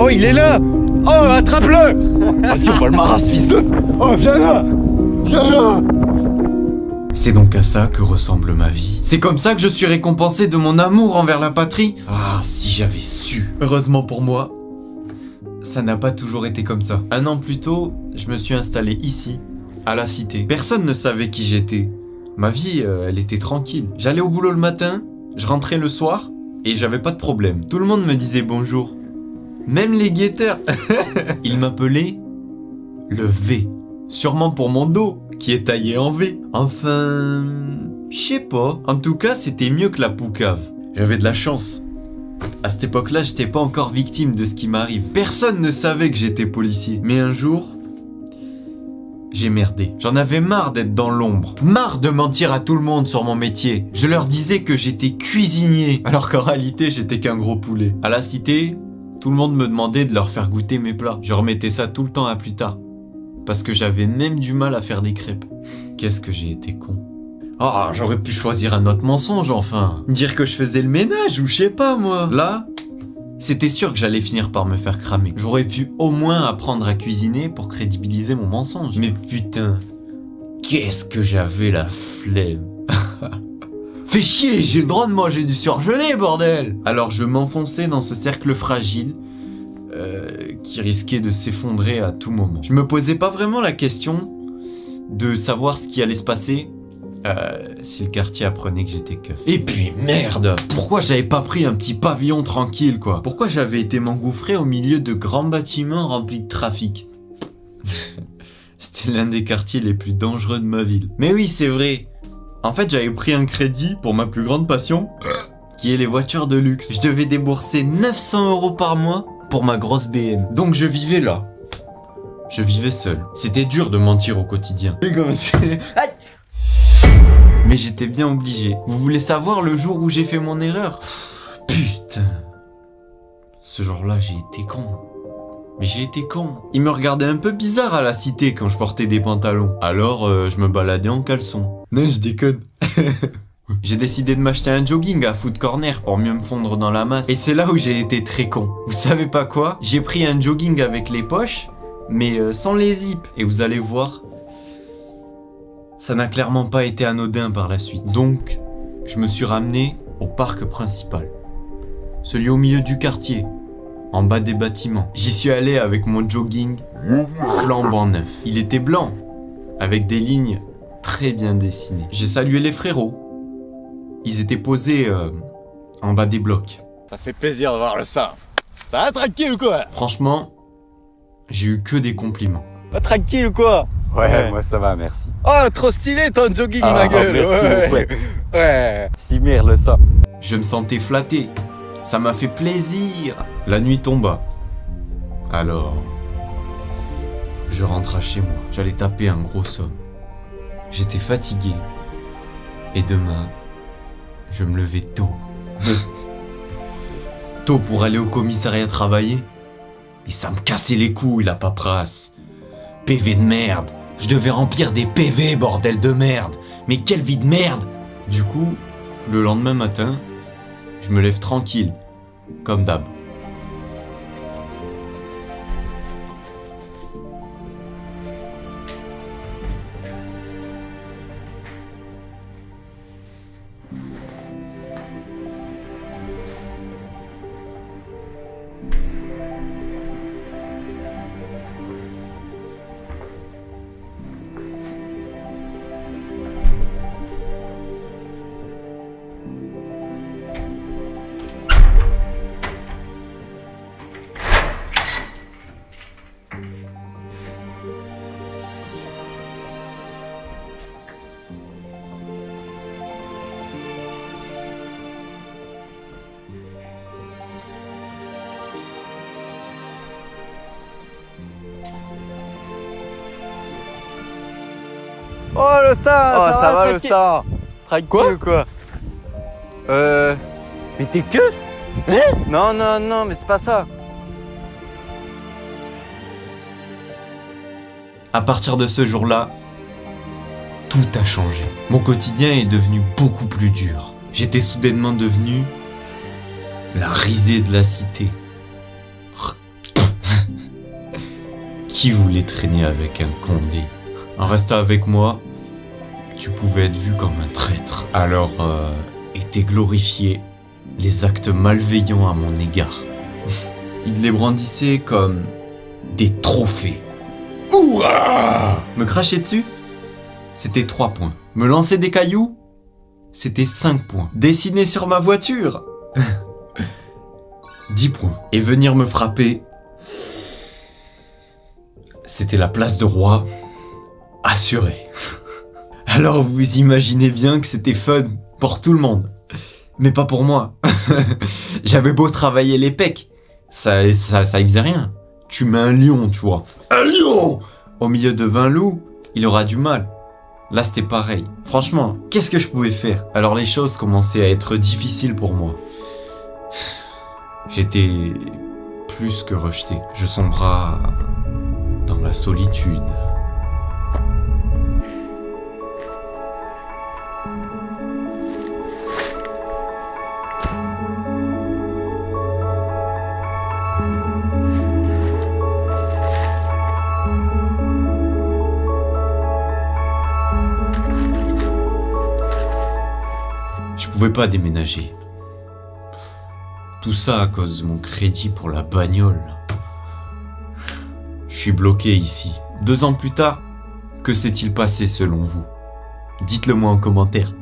Oh, il est là! Oh, attrape-le! Vas-y, on va le marrer, ce fils de... Oh, viens là! Viens là! C'est donc à ça que ressemble ma vie. C'est comme ça que je suis récompensé de mon amour envers la patrie. Ah, si j'avais su. Heureusement pour moi, ça n'a pas toujours été comme ça. 1 an plus tôt, je me suis installé ici, à la cité. Personne ne savait qui j'étais. Ma vie, elle était tranquille. J'allais au boulot le matin, je rentrais le soir, et j'avais pas de problème. Tout le monde me disait bonjour. Même les guetteurs. Ils m'appelaient le V. Sûrement pour mon dos, qui est taillé en V. Enfin... je sais pas. En tout cas, c'était mieux que la poucave. J'avais de la chance. À cette époque-là, j'étais pas encore victime de ce qui m'arrive. Personne ne savait que j'étais policier. Mais un jour... j'ai merdé. J'en avais marre d'être dans l'ombre. Marre de mentir à tout le monde sur mon métier. Je leur disais que j'étais cuisinier, alors qu'en réalité, j'étais qu'un gros poulet. À la cité, tout le monde me demandait de leur faire goûter mes plats. Je remettais ça tout le temps à plus tard. Parce que j'avais même du mal à faire des crêpes. Qu'est-ce que j'ai été con. Ah, j'aurais pu choisir un autre mensonge, enfin. Dire que je faisais le ménage ou je sais pas, moi. Là, c'était sûr que j'allais finir par me faire cramer. J'aurais pu au moins apprendre à cuisiner pour crédibiliser mon mensonge. Mais putain, qu'est-ce que j'avais la flemme. Fais chier, j'ai le droit de manger du surgelé, bordel. Alors je m'enfonçais dans ce cercle fragile qui risquait de s'effondrer à tout moment. Je me posais pas vraiment la question de savoir ce qui allait se passer si le quartier apprenait que j'étais keuf. Et puis merde, pourquoi j'avais pas pris un petit pavillon tranquille, quoi? Pourquoi j'avais été m'engouffrer au milieu de grands bâtiments remplis de trafic? C'était l'un des quartiers les plus dangereux de ma ville. Mais oui, c'est vrai. En fait, j'avais pris un crédit pour ma plus grande passion, qui est les voitures de luxe. Je devais débourser 900 € par mois pour ma grosse BM. Donc je vivais là. Je vivais seul. C'était dur de mentir au quotidien. Mais j'étais bien obligé. Vous voulez savoir le jour où j'ai fait mon erreur? Putain. Ce jour-là, j'ai été con. Mais j'ai été con. Ils me regardaient un peu bizarre à la cité quand je portais des pantalons. Alors, je me baladais en caleçon. Non, je déconne. J'ai décidé de m'acheter un jogging à Foot Corner pour mieux me fondre dans la masse. Et c'est là où j'ai été très con. Vous savez pas quoi? J'ai pris un jogging avec les poches, mais sans les zips. Et vous allez voir, ça n'a clairement pas été anodin par la suite. Donc, je me suis ramené au parc principal. Celui au milieu du quartier, en bas des bâtiments. J'y suis allé avec mon jogging flambant neuf. Il était blanc, avec des lignes très bien dessinées. J'ai salué les frérots. Ils étaient posés en bas des blocs. Ça fait plaisir de voir le ça. Ça va tranquille ou quoi? Franchement, j'ai eu que des compliments. Pas tranquille ou quoi? Ouais, moi ça va, merci. Oh, trop stylé ton jogging, ma gueule. Merci, ouais. mon pote. Ouais. Si merde ça. Je me sentais flatté. Ça m'a fait plaisir. La nuit tomba. Alors, je rentrais chez moi. J'allais taper un gros somme. J'étais fatigué. Et demain, je me levais tôt. Tôt pour aller au commissariat travailler. Et ça me cassait les couilles, la paperasse. PV de merde. Je devais remplir des PV, bordel de merde. Mais quelle vie de merde. Du coup, le lendemain matin, je me lève tranquille, comme d'hab. Oh le ça, Oh, ça va le tranquille. ça. Tranquille Quoi ou quoi? Mais t'es keuf? Non, non, non, mais c'est pas ça. À partir de ce jour-là, tout a changé. Mon quotidien est devenu beaucoup plus dur. J'étais soudainement devenu la risée de la cité. Qui voulait traîner avec un Condé? En restant avec moi, tu pouvais être vu comme un traître. Alors, étaient glorifiés les actes malveillants à mon égard. Il les brandissait comme des trophées. Hurrah! Me cracher dessus, c'était 3 points. Me lancer des cailloux, c'était 5 points. Dessiner sur ma voiture, 10 points. Et venir me frapper, c'était la place de roi assurée. Alors vous imaginez bien que c'était fun pour tout le monde. Mais pas pour moi. J'avais beau travailler les pecs, ça y faisait rien. Tu mets un lion, tu vois. Un lion! Au milieu de 20 loups, il aura du mal. Là, c'était pareil. Franchement, qu'est-ce que je pouvais faire? Alors les choses commençaient à être difficiles pour moi. J'étais plus que rejeté. Je sombra dans la solitude. Je pouvais pas déménager. Tout ça à cause de mon crédit pour la bagnole. Je suis bloqué ici. 2 ans plus tard, que s'est-il passé selon vous? Dites-le moi en commentaire.